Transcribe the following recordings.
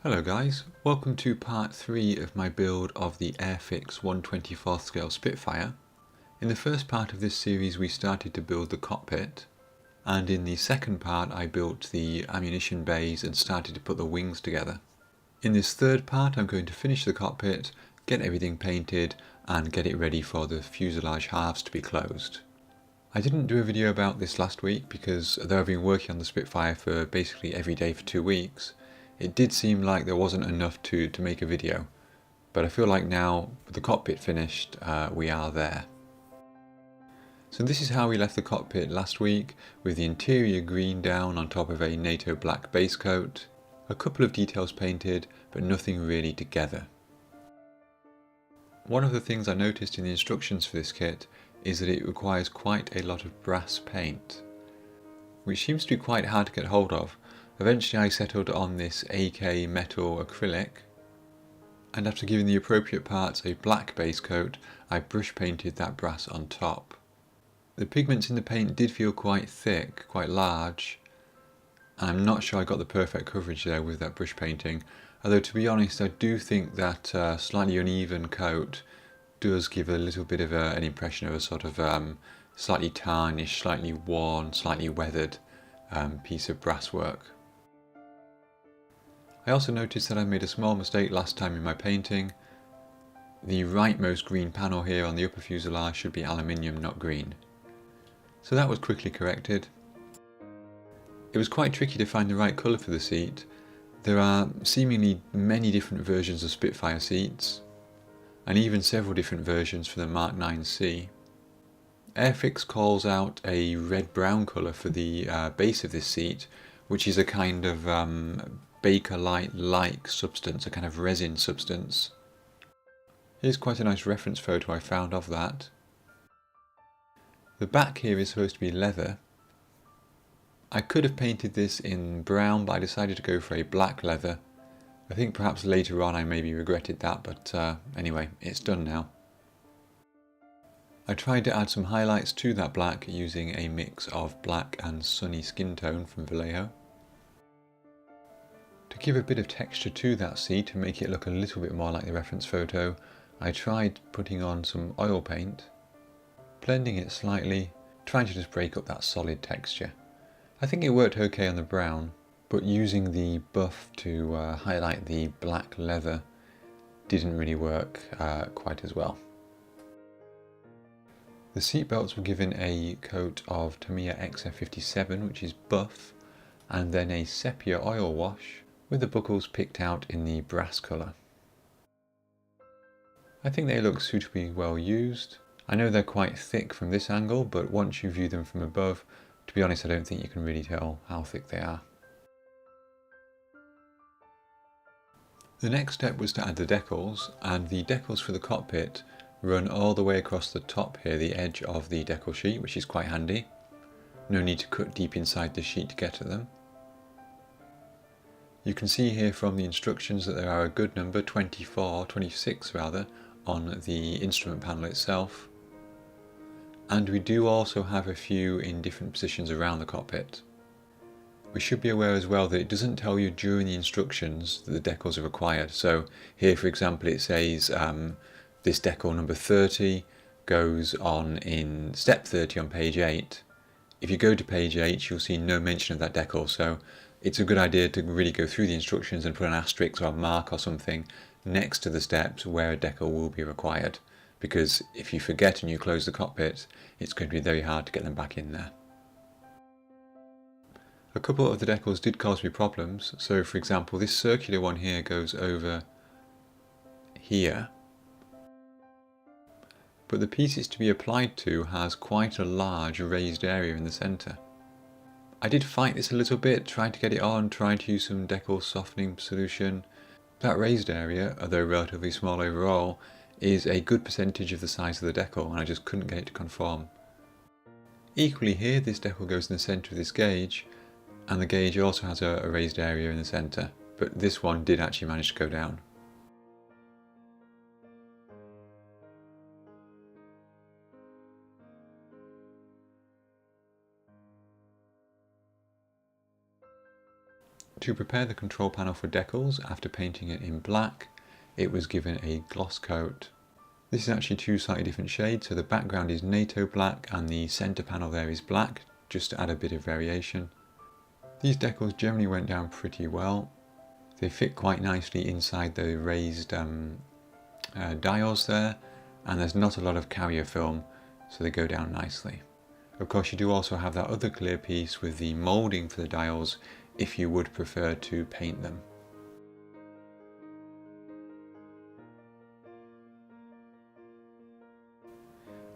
Hello guys, welcome to part 3 of my build of the Airfix 1/24th scale Spitfire. In the first part of this series we started to build the cockpit, and in the second part I built the ammunition bays and started to put the wings together. In this third part I'm going to finish the cockpit, get everything painted and get it ready for the fuselage halves to be closed. I didn't do a video about this last week because though I've been working on the Spitfire for basically every day for 2 weeks, it did seem like there wasn't enough to make a video, but I feel like now with the cockpit finished we are there. So this is how we left the cockpit last week, with the interior green down on top of a NATO black base coat, a couple of details painted but nothing really together. One of the things I noticed in the instructions for this kit is that it requires quite a lot of brass paint, which seems to be quite hard to get hold of. Eventually I settled on this AK metal acrylic, and after giving the appropriate parts a black base coat, I brush painted that brass on top. The pigments in the paint did feel quite thick, quite large, and I'm not sure I got the perfect coverage there with that brush painting, although to be honest I do think that slightly uneven coat does give a little bit of an impression of a sort of slightly tarnished, slightly worn, slightly weathered piece of brasswork. I also noticed that I made a small mistake last time in my painting. The rightmost green panel here on the upper fuselage should be aluminium, not green. So that was quickly corrected. It was quite tricky to find the right colour for the seat. There are seemingly many different versions of Spitfire seats, and even several different versions for the Mark 9C. Airfix calls out a red-brown colour for the base of this seat, which is a kind of Bakelite-like substance, a kind of resin substance. Here's quite a nice reference photo I found of that. The back here is supposed to be leather. I could have painted this in brown, but I decided to go for a black leather. I think perhaps later on I maybe regretted that, but anyway, it's done now. I tried to add some highlights to that black using a mix of black and sunny skin tone from Vallejo. To give a bit of texture to that seat and make it look a little bit more like the reference photo, I tried putting on some oil paint, blending it slightly, trying to just break up that solid texture. I think it worked okay on the brown, but using the buff to highlight the black leather didn't really work quite as well. The seat belts were given a coat of Tamiya XF57, which is buff, and then a sepia oil wash, with the buckles picked out in the brass colour. I think they look suitably well used. I know they're quite thick from this angle, but once you view them from above, to be honest I don't think you can really tell how thick they are. The next step was to add the decals, and the decals for the cockpit run all the way across the top here, the edge of the decal sheet, which is quite handy. No need to cut deep inside the sheet to get at them. You can see here from the instructions that there are a good number, 26 rather, on the instrument panel itself. And we do also have a few in different positions around the cockpit. We should be aware as well that it doesn't tell you during the instructions that the decals are required. So here for example it says this decal number 30 goes on in step 30 on page 8. If you go to page 8 you'll see no mention of that decal, so it's a good idea to really go through the instructions and put an asterisk or a mark or something next to the steps where a decal will be required, because if you forget and you close the cockpit, it's going to be very hard to get them back in there. A couple of the decals did cause me problems, so for example this circular one here goes over here, but the piece it's to be applied to has quite a large raised area in the centre. I did fight this a little bit, tried to get it on, tried to use some decal softening solution. That raised area, although relatively small overall, is a good percentage of the size of the decal, and I just couldn't get it to conform. Equally here, this decal goes in the centre of this gauge, and the gauge also has a raised area in the centre, but this one did actually manage to go down. To prepare the control panel for decals, after painting it in black, it was given a gloss coat. This is actually two slightly different shades, so the background is NATO black and the centre panel there is black, just to add a bit of variation. These decals generally went down pretty well. They fit quite nicely inside the raised dials there, and there's not a lot of carrier film, so they go down nicely. Of course, you do also have that other clear piece with the moulding for the dials if you would prefer to paint them.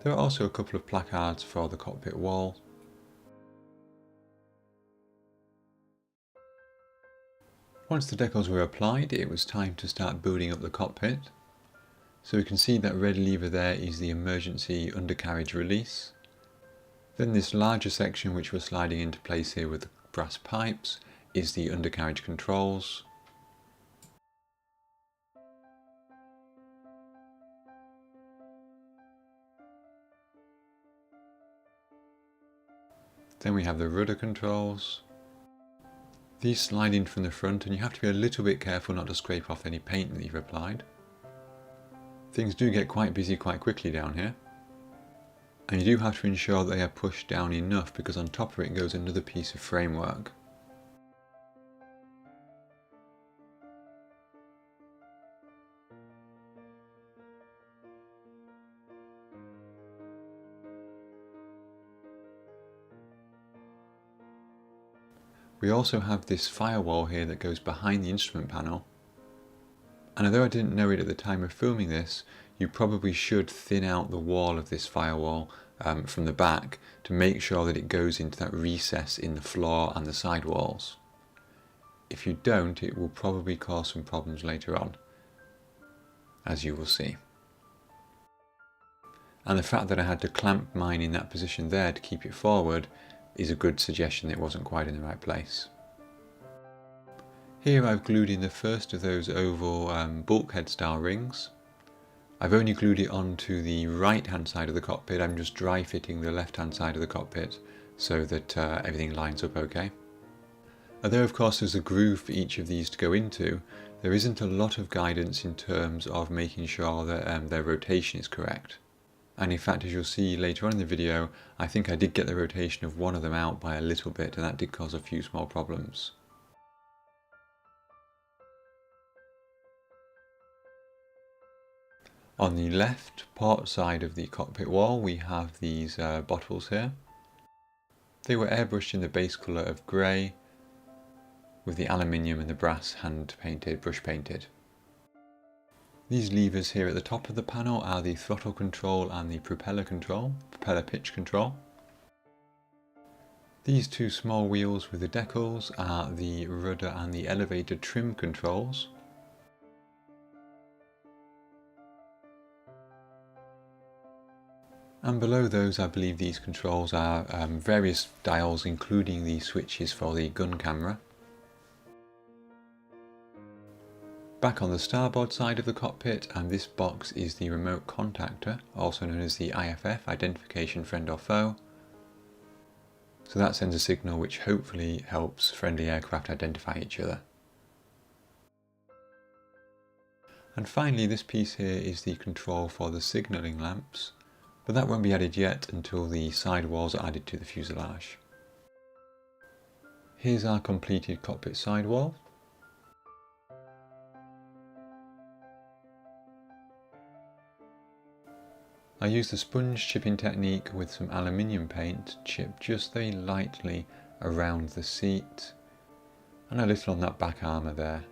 There are also a couple of placards for the cockpit wall. Once the decals were applied, it was time to start building up the cockpit. So we can see that red lever there is the emergency undercarriage release. Then this larger section which we're sliding into place here with the brass pipes is the undercarriage controls. Then we have the rudder controls. These slide in from the front and you have to be a little bit careful not to scrape off any paint that you've applied. Things do get quite busy quite quickly down here. And you do have to ensure they are pushed down enough because on top of it goes another piece of framework. We also have this firewall here that goes behind the instrument panel. And although I didn't know it at the time of filming this, you probably should thin out the wall of this firewall from the back to make sure that it goes into that recess in the floor and the side walls. If you don't, it will probably cause some problems later on, as you will see. And the fact that I had to clamp mine in that position there to keep it forward is a good suggestion that it wasn't quite in the right place. Here I've glued in the first of those oval bulkhead style rings. I've only glued it onto the right hand side of the cockpit. I'm just dry fitting the left hand side of the cockpit so that everything lines up okay. Although of course there's a groove for each of these to go into, there isn't a lot of guidance in terms of making sure that their rotation is correct. And in fact, as you'll see later on in the video, I think I did get the rotation of one of them out by a little bit, and that did cause a few small problems. On the left port side of the cockpit wall, we have these bottles here. They were airbrushed in the base colour of grey, with the aluminium and the brass hand painted, brush painted. These levers here at the top of the panel are the throttle control and the propeller pitch control. These two small wheels with the decals are the rudder and the elevator trim controls. And below those, I believe these controls are various dials, including the switches for the gun camera. Back on the starboard side of the cockpit, and this box is the remote contactor, also known as the IFF, identification friend or foe. So that sends a signal which hopefully helps friendly aircraft identify each other. And finally, this piece here is the control for the signalling lamps, but that won't be added yet until the side walls are added to the fuselage. Here's our completed cockpit sidewall. I used the sponge chipping technique with some aluminium paint to chip just very lightly around the seat and a little on that back armour there.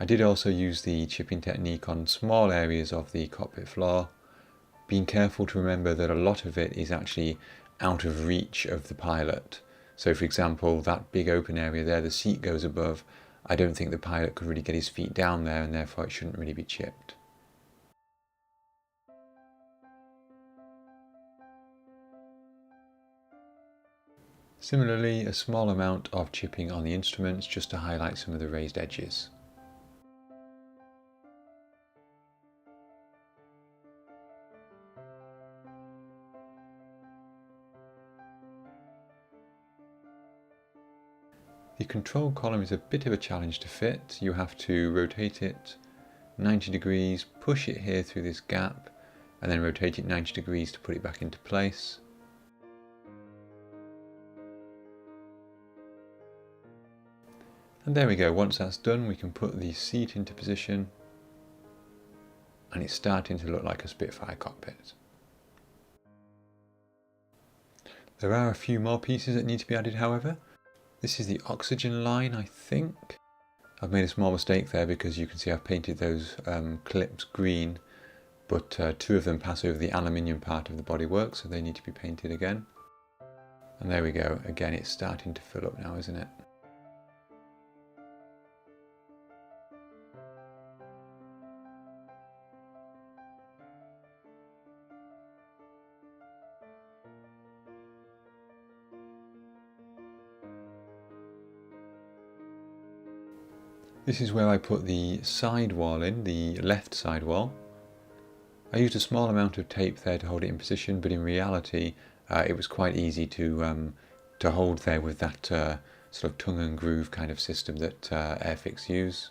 I did also use the chipping technique on small areas of the cockpit floor, being careful to remember that a lot of it is actually out of reach of the pilot. So for example, that big open area there, the seat goes above, I don't think the pilot could really get his feet down there, and therefore it shouldn't really be chipped. Similarly, a small amount of chipping on the instruments just to highlight some of the raised edges. The control column is a bit of a challenge to fit. You have to rotate it 90 degrees, push it here through this gap, and then rotate it 90 degrees to put it back into place. And there we go. Once that's done, we can put the seat into position, and it's starting to look like a Spitfire cockpit. There are a few more pieces that need to be added, however. This is the oxygen line, I think. I've made a small mistake there because you can see I've painted those clips green, but two of them pass over the aluminium part of the bodywork, so they need to be painted again. And there we go. Again, it's starting to fill up now, isn't it? This is where I put the sidewall in, the left sidewall. I used a small amount of tape there to hold it in position, but in reality it was quite easy to hold there with that sort of tongue and groove kind of system that Airfix use.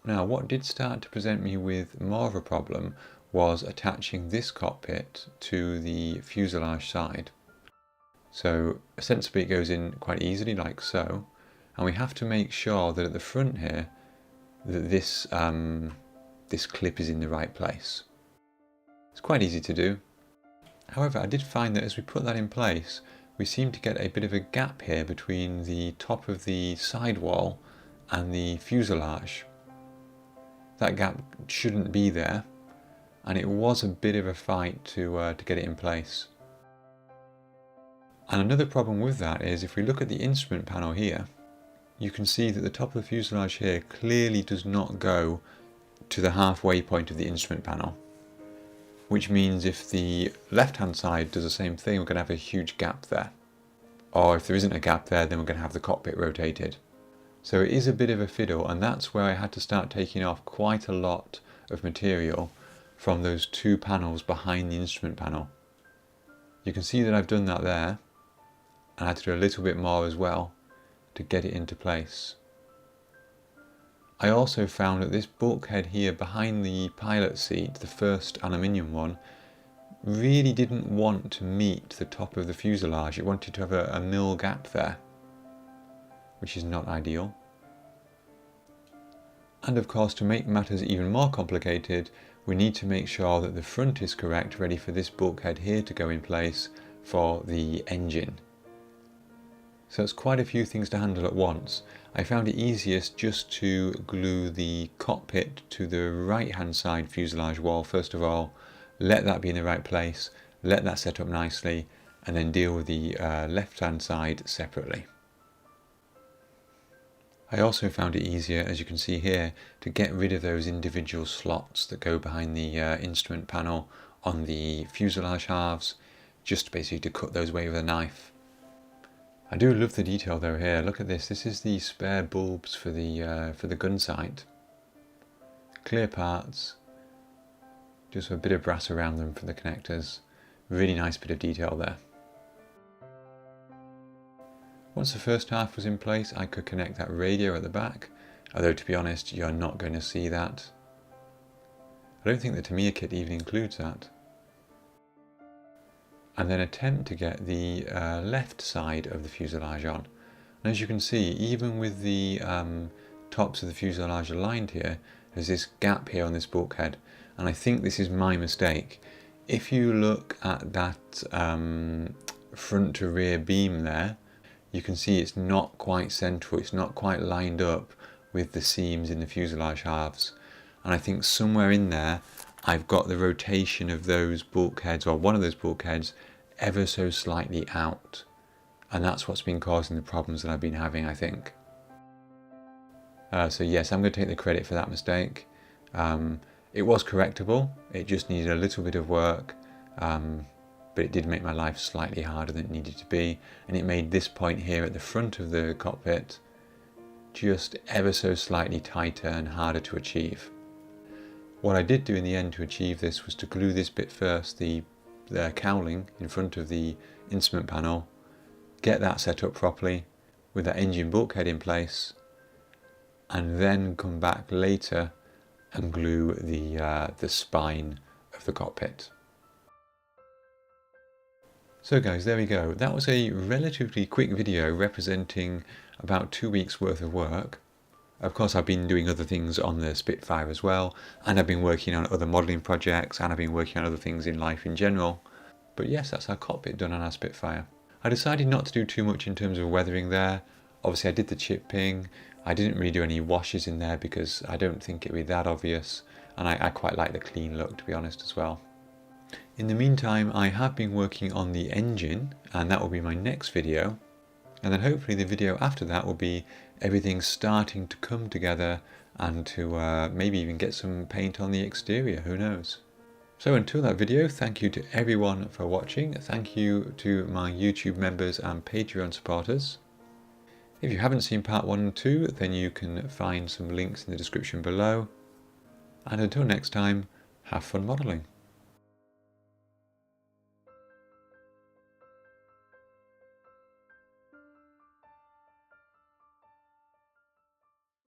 Now, what did start to present me with more of a problem was attaching this cockpit to the fuselage side. So ostensibly it goes in quite easily, like so. And we have to make sure that at the front here that this clip is in the right place. It's quite easy to do. However, I did find that as we put that in place, we seem to get a bit of a gap here between the top of the sidewall and the fuselage. That gap shouldn't be there, and it was a bit of a fight to get it in place. And another problem with that is if we look at the instrument panel here, you can see that the top of the fuselage here clearly does not go to the halfway point of the instrument panel, which means if the left hand side does the same thing, we're going to have a huge gap there. Or if there isn't a gap there, then we're going to have the cockpit rotated. So it is a bit of a fiddle, and that's where I had to start taking off quite a lot of material from those two panels behind the instrument panel. You can see that I've done that there, and I had to do a little bit more as well to get it into place. I also found that this bulkhead here behind the pilot seat, the first aluminium one, really didn't want to meet the top of the fuselage. It wanted to have a mil gap there, which is not ideal. And of course, to make matters even more complicated, we need to make sure that the front is correct, ready for this bulkhead here to go in place for the engine. So it's quite a few things to handle at once. I found it easiest just to glue the cockpit to the right hand side fuselage wall first of all, let that be in the right place, let that set up nicely, and then deal with the left hand side separately. I also found it easier, as you can see here, to get rid of those individual slots that go behind the instrument panel on the fuselage halves, just basically to cut those away with a knife. I do love the detail though here. Look at this. This is the spare bulbs for the gun sight. Clear parts. Just a bit of brass around them for the connectors. Really nice bit of detail there. Once the first half was in place, I could connect that radio at the back, although to be honest, you're not going to see that. I don't think the Tamiya kit even includes that. And then attempt to get the left side of the fuselage on. And as you can see, even with the tops of the fuselage aligned here, there's this gap here on this bulkhead. And I think this is my mistake. If you look at that front to rear beam there, you can see it's not quite central, it's not quite lined up with the seams in the fuselage halves. And I think somewhere in there, I've got the rotation of those bulkheads, or one of those bulkheads, ever so slightly out. And that's what's been causing the problems that I've been having, I think. So yes, I'm going to take the credit for that mistake. It was correctable, it just needed a little bit of work. but it did make my life slightly harder than it needed to be, and it made this point here at the front of the cockpit just ever so slightly tighter and harder to achieve. What I did do in the end to achieve this was to glue this bit first, the cowling in front of the instrument panel, get that set up properly with that engine bulkhead in place, and then come back later and glue the spine of the cockpit. So guys, there we go. That was a relatively quick video representing about 2 weeks worth of work. Of course, I've been doing other things on the Spitfire as well, and I've been working on other modelling projects, and I've been working on other things in life in general. But yes, that's our cockpit done on our Spitfire. I decided not to do too much in terms of weathering there. Obviously I did the chipping. I didn't really do any washes in there because I don't think it'd be that obvious, and I quite like the clean look, to be honest, as well. In the meantime, I have been working on the engine, and that will be my next video. And then hopefully the video after that will be everything starting to come together and to maybe even get some paint on the exterior, who knows. So until that video, thank you to everyone for watching. Thank you to my YouTube members and Patreon supporters. If you haven't seen part 1 and 2, then you can find some links in the description below. And until next time, have fun modelling.